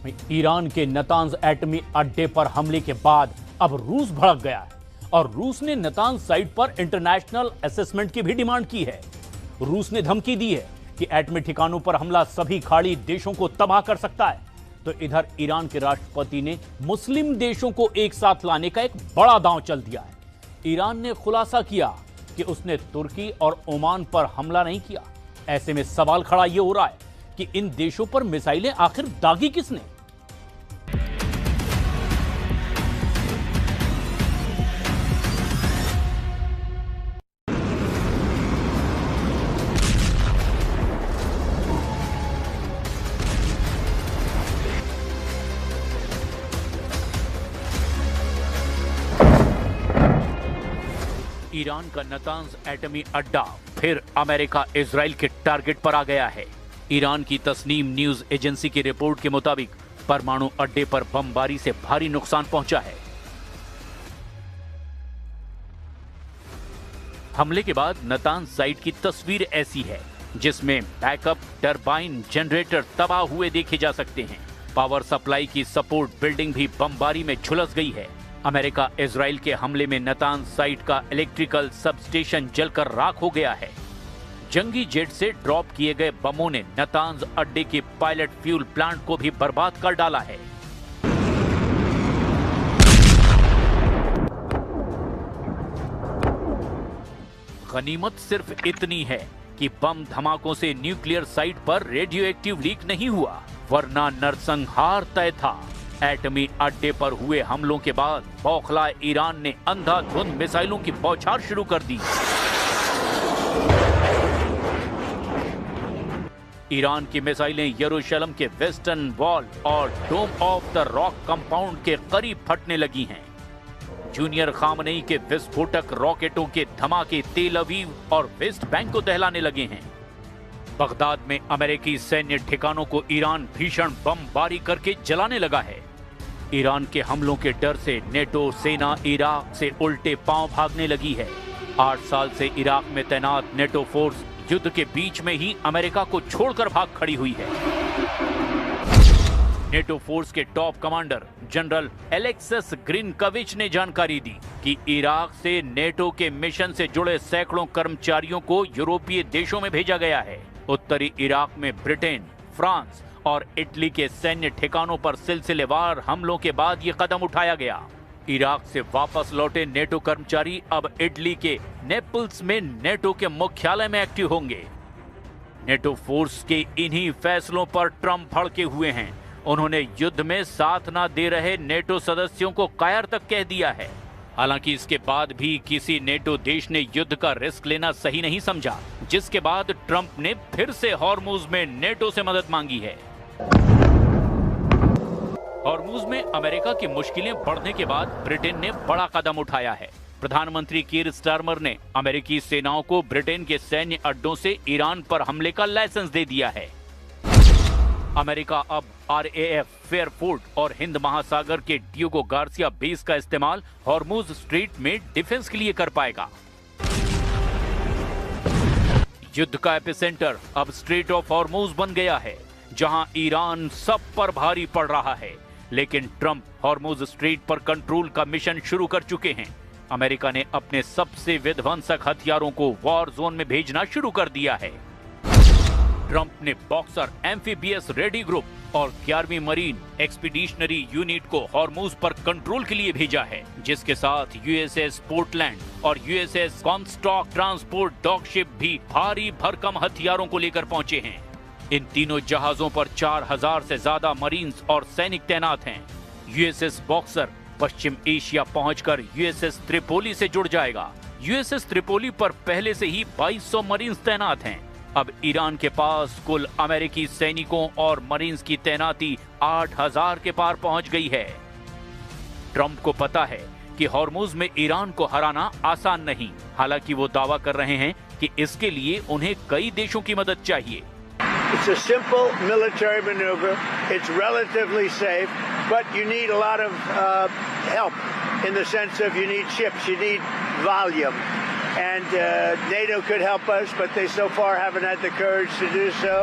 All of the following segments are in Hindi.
ईरान के नतांज एटमी अड्डे पर हमले के बाद अब रूस भड़क गया है और रूस ने नतांज साइट पर इंटरनेशनल असेसमेंट की भी डिमांड की है। रूस ने धमकी दी है कि एटमी ठिकानों पर हमला सभी खाड़ी देशों को तबाह कर सकता है। तो इधर ईरान के राष्ट्रपति ने मुस्लिम देशों को एक साथ लाने का एक बड़ा दांव चल दिया है। ईरान ने खुलासा किया कि उसने तुर्की और ओमान पर हमला नहीं किया। ऐसे में सवाल खड़ा यह हो रहा है कि इन देशों पर मिसाइलें आखिर दागी किसने? ईरान का नतांज एटमी अड्डा फिर अमेरिका इजराइल के टारगेट पर आ गया है। ईरान की तस्नीम न्यूज एजेंसी की रिपोर्ट के मुताबिक परमाणु अड्डे पर बमबारी से भारी नुकसान पहुंचा है। हमले के बाद नतांज साइट की तस्वीर ऐसी है जिसमें बैकअप टरबाइन जनरेटर तबाह हुए देखे जा सकते हैं। पावर सप्लाई की सपोर्ट बिल्डिंग भी बमबारी में झुलस गई है। अमेरिका इजराइल के हमले में नतांज साइट का इलेक्ट्रिकल सबस्टेशन जलकर राख हो गया है। जंगी जेट से ड्रॉप किए गए बमों ने नतांज अड्डे के पायलट फ्यूल प्लांट को भी बर्बाद कर डाला है। गनीमत सिर्फ इतनी है कि बम धमाकों से न्यूक्लियर साइट पर रेडियो एक्टिव लीक नहीं हुआ, वरना नरसंहार तय था। एटमी अड्डे पर हुए हमलों के बाद बौखलाए ईरान ने अंधाधुंध मिसाइलों की बौछार शुरू कर दी। ईरान की मिसाइलें यरूशलेम के वेस्टर्न वॉल और डोम ऑफ द रॉक कंपाउंड के करीब फटने लगी हैं। जूनियर खामनेई के विस्फोटक रॉकेटों के धमाके तेल अवीव और वेस्ट बैंक को दहलाने लगे हैं। बगदाद में अमेरिकी सैन्य ठिकानों को ईरान भीषण बमबारी करके जलाने लगा है। ईरान के हमलों के डर से नेटो सेना इराक से उल्टे पांव भागने लगी है। 8 साल से इराक में तैनात नेटो फोर्स युद्ध के बीच में ही अमेरिका को छोड़कर भाग खड़ी हुई है। नेटो फोर्स के टॉप कमांडर जनरल एलेक्सिस ग्रीनकविच ने जानकारी दी कि इराक से नेटो के मिशन से जुड़े सैकड़ों कर्मचारियों को यूरोपीय देशों में भेजा गया है। उत्तरी इराक में ब्रिटेन, फ्रांस और इटली के सैन्य ठिकानों पर सिलसिलेवार हमलों के बाद ये कदम उठाया गया। इराक से वापस लौटे नेटो कर्मचारी अब इटली के नेपल्स में नेटो के मुख्यालय में एक्टिव होंगे। नेटो फोर्स के इन्हीं फैसलों पर ट्रंप भड़के हुए हैं। उन्होंने युद्ध में साथ न दे रहे नेटो सदस्यों को कायर तक कह दिया है। हालांकि इसके बाद भी किसी नेटो देश ने युद्ध का रिस्क लेना सही नहीं समझा, जिसके बाद ट्रंप ने फिर से हॉर्मुज में नेटो से मदद मांगी है। हॉर्मुज में अमेरिका की मुश्किलें बढ़ने के बाद ब्रिटेन ने बड़ा कदम उठाया है। प्रधानमंत्री कीर स्टारमर ने अमेरिकी सेनाओं को ब्रिटेन के सैन्य अड्डों से ईरान पर हमले का लाइसेंस दे दिया है। अमेरिका अब RAF फेयरफोर्ट और हिंद महासागर के डियोगो गार्सिया बेस का इस्तेमाल हॉर्मुज स्ट्रेट में डिफेंस के लिए कर पाएगा। युद्ध का एपिसेंटर अब स्ट्रेट ऑफ हॉर्मुज बन गया है, जहां ईरान सब पर भारी पड़ रहा है। लेकिन ट्रंप हॉर्मुज स्ट्रेट पर कंट्रोल का मिशन शुरू कर चुके हैं। अमेरिका ने अपने सबसे विध्वंसक हथियारों को वॉर जोन में भेजना शुरू कर दिया है। ट्रंप ने बॉक्सर एम्फीबियस रेडी ग्रुप और 11वीं मरीन एक्सपीडिशनरी यूनिट को हॉर्मुज पर कंट्रोल के लिए भेजा है, जिसके साथ USS पोर्टलैंड और USS कॉनस्टॉक ट्रांसपोर्ट डॉगशिप भी भारी भरकम हथियारों को लेकर पहुंचे हैं। इन तीनों जहाजों पर 4000 से ज्यादा मरीन्स और सैनिक तैनात हैं। USS बॉक्सर पश्चिम एशिया पहुंचकर USS त्रिपोली से जुड़ जाएगा। USS त्रिपोली पर पहले से ही 2200 मरीन्स तैनात हैं। अब ईरान के पास कुल अमेरिकी सैनिकों और मरीन्स की तैनाती 8000 के पार पहुंच गई है। ट्रंप को पता है कि हॉर्मुज में ईरान को हराना आसान नहीं। हालांकि वो दावा कर रहे हैं कि इसके लिए उन्हें कई देशों की मदद चाहिए। It's a simple military maneuver. It's relatively safe, but you need a lot of help in the sense of you need ships, you need volume. And NATO could help us, but they so far haven't had the courage to do so.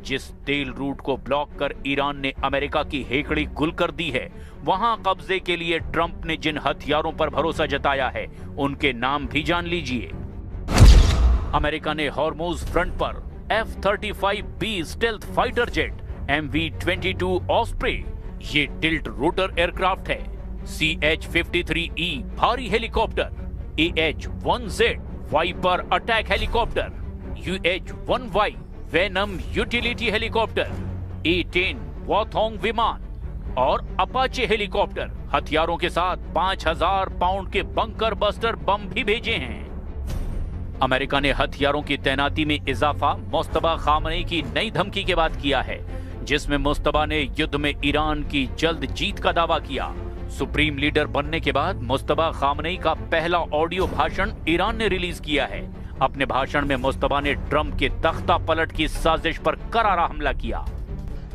जिस तेल रूट को ब्लॉक कर ईरान ने अमेरिका की हेकड़ी गुल कर दी है, वहां कब्जे के लिए ट्रंप ने जिन हथियारों पर भरोसा जताया है, उनके नाम भी जान लीजिए। अमेरिका ने हॉर्मुज फ्रंट पर F-35B stealth fighter jet, MV-22 Osprey, ये टिल्ट रोटर एयरक्राफ्ट है, CH-53E भारी helicopter, AH-1Z Viper attack helicopter, UH-1Y Venom utility helicopter, A-10 वॉथोंग विमान और अपाचे हेलीकॉप्टर हथियारों के साथ 5000 पाउंड के बंकर बस्टर बम भी भेजे हैं। अमेरिका ने हथियारों की तैनाती में इजाफा मुस्तफा खामनेई की नई धमकी के बाद किया है, जिसमें मुस्तफा ने युद्ध में ईरान की जल्द जीत का दावा किया। सुप्रीम लीडर बनने के बाद मुस्तफा खामनेई का पहला ऑडियो भाषण ईरान ने रिलीज किया है। अपने भाषण में मुस्तफा ने ट्रंप के तख्ता पलट की साजिश पर करारा हमला किया।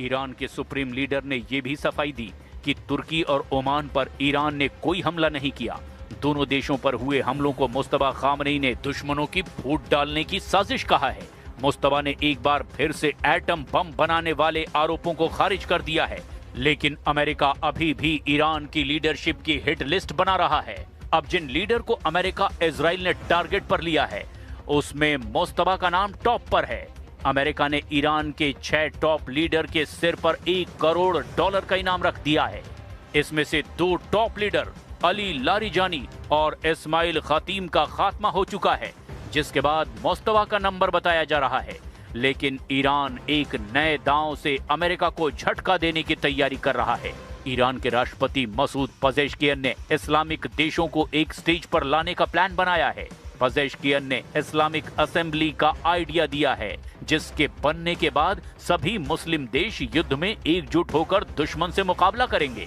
ईरान के सुप्रीम लीडर ने यह भी सफाई दी कि तुर्की और ओमान पर ईरान ने कोई हमला नहीं किया। दोनों देशों पर हुए हमलों को मुस्तफा खामनेई ने दुश्मनों की फूट डालने की साजिश कहा है। मुस्तफा ने एक बार फिर से एटम बम बनाने वाले आरोपों को खारिज कर दिया है, लेकिन अमेरिका अभी भी ईरान की लीडरशिप की हिट लिस्ट बना रहा है। अब जिन लीडर को अमेरिका इजराइल ने टारगेट पर लिया है, उसमें मुस्तफा का नाम टॉप पर है। अमेरिका ने ईरान के 6 टॉप लीडर के सिर पर $1 करोड़ का इनाम रख दिया है। इसमें से 2 टॉप लीडर अली लारिजानी और इस्माइल खतीम का खात्मा हो चुका है, जिसके बाद मुस्तफा का नंबर बताया जा रहा है। लेकिन ईरान एक नए दांव से अमेरिका को झटका देने की तैयारी कर रहा है। ईरान के राष्ट्रपति मसूद पजेश्कियन ने इस्लामिक देशों को एक स्टेज पर लाने का प्लान बनाया है। पजेश्कियन ने इस्लामिक असेंबली का आइडिया दिया है, जिसके बनने के बाद सभी मुस्लिम देश युद्ध में एकजुट होकर दुश्मन से मुकाबला करेंगे।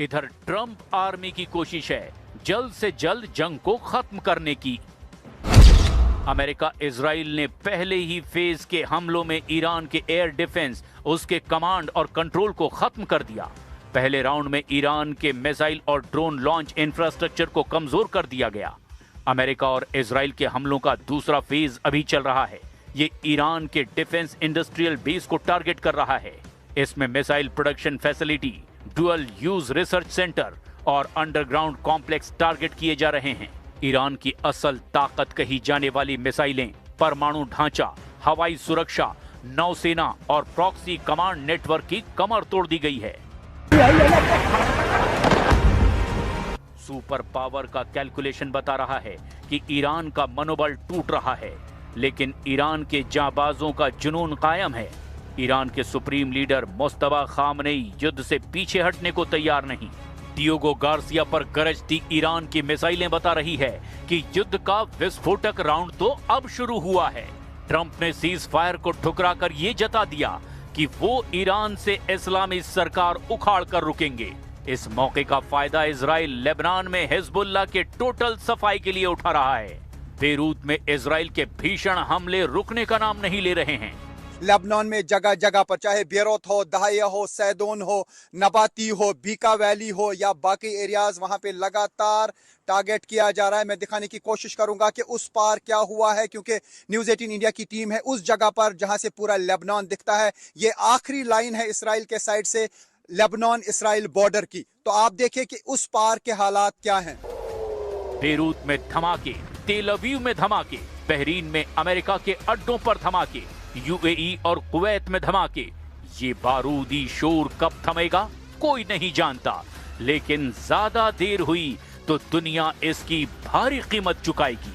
इधर ट्रंप आर्मी की कोशिश है जल्द से जल्द जंग को खत्म करने की। अमेरिका इजराइल ने पहले ही फेज के हमलों में ईरान के एयर डिफेंस, उसके कमांड और कंट्रोल को खत्म कर दिया। पहले राउंड में ईरान के मिसाइल और ड्रोन लॉन्च इंफ्रास्ट्रक्चर को कमजोर कर दिया गया। अमेरिका और इजराइल के हमलों का दूसरा फेज अभी चल रहा है। ये ईरान के डिफेंस इंडस्ट्रियल बेस को टारगेट कर रहा है। इसमें missile production facility, dual use research centre और अंडरग्राउंड कॉम्प्लेक्स टारगेट किए जा रहे हैं। ईरान की असल ताकत कही जाने वाली मिसाइलें, परमाणु ढांचा, हवाई सुरक्षा, नौसेना और प्रॉक्सी कमांड नेटवर्क की कमर तोड़ दी गई है। सुपर पावर का कैलकुलेशन बता रहा है कि ईरान का मनोबल टूट रहा है, लेकिन ईरान के जांबाजों का जुनून कायम है। ईरान के सुप्रीम लीडर मुस्तफा खामनेई युद्ध से पीछे हटने को तैयार नहीं। डियोगो गार्सिया पर गरजती ईरान की मिसाइलें बता रही है कि युद्ध का विस्फोटक राउंड तो अब शुरू हुआ है। ट्रंप ने सीज फायर को ठुकराकर ये जता दिया कि वो ईरान से इस्लामी सरकार उखाड़ कर रुकेंगे। इस मौके का फायदा इजराइल लेबनान में हिजबुल्लाह के टोटल सफाई के लिए उठा रहा है। बेरूत में इजराइल के भीषण हमले रुकने का नाम नहीं ले रहे हैं। लेबनान में जगह जगह पर, चाहे बेरूत हो, दहाया हो, सैदोन हो, नबाती हो, बीका वैली हो या बाकी एरियाज, वहां पे लगातार टारगेट किया जा रहा है। मैं दिखाने की कोशिश करूंगा कि उस पार क्या हुआ है, क्योंकि न्यूज़ 18 इंडिया की टीम है उस जगह पर जहां से पूरा लेबनान दिखता है। ये आखिरी लाइन है इसराइल के साइड से लेबनान इसराइल बॉर्डर की। तो आप देखिए कि उस पार के हालात क्या हैं। बेरूत में धमाके, तेल अवीव में धमाके, बहरीन में अमेरिका के अड्डों पर धमाके, यूएई और कुवैत में धमाके। ये बारूदी शोर कब थमेगा कोई नहीं जानता, लेकिन ज्यादा देर हुई तो दुनिया इसकी भारी कीमत चुकाएगी।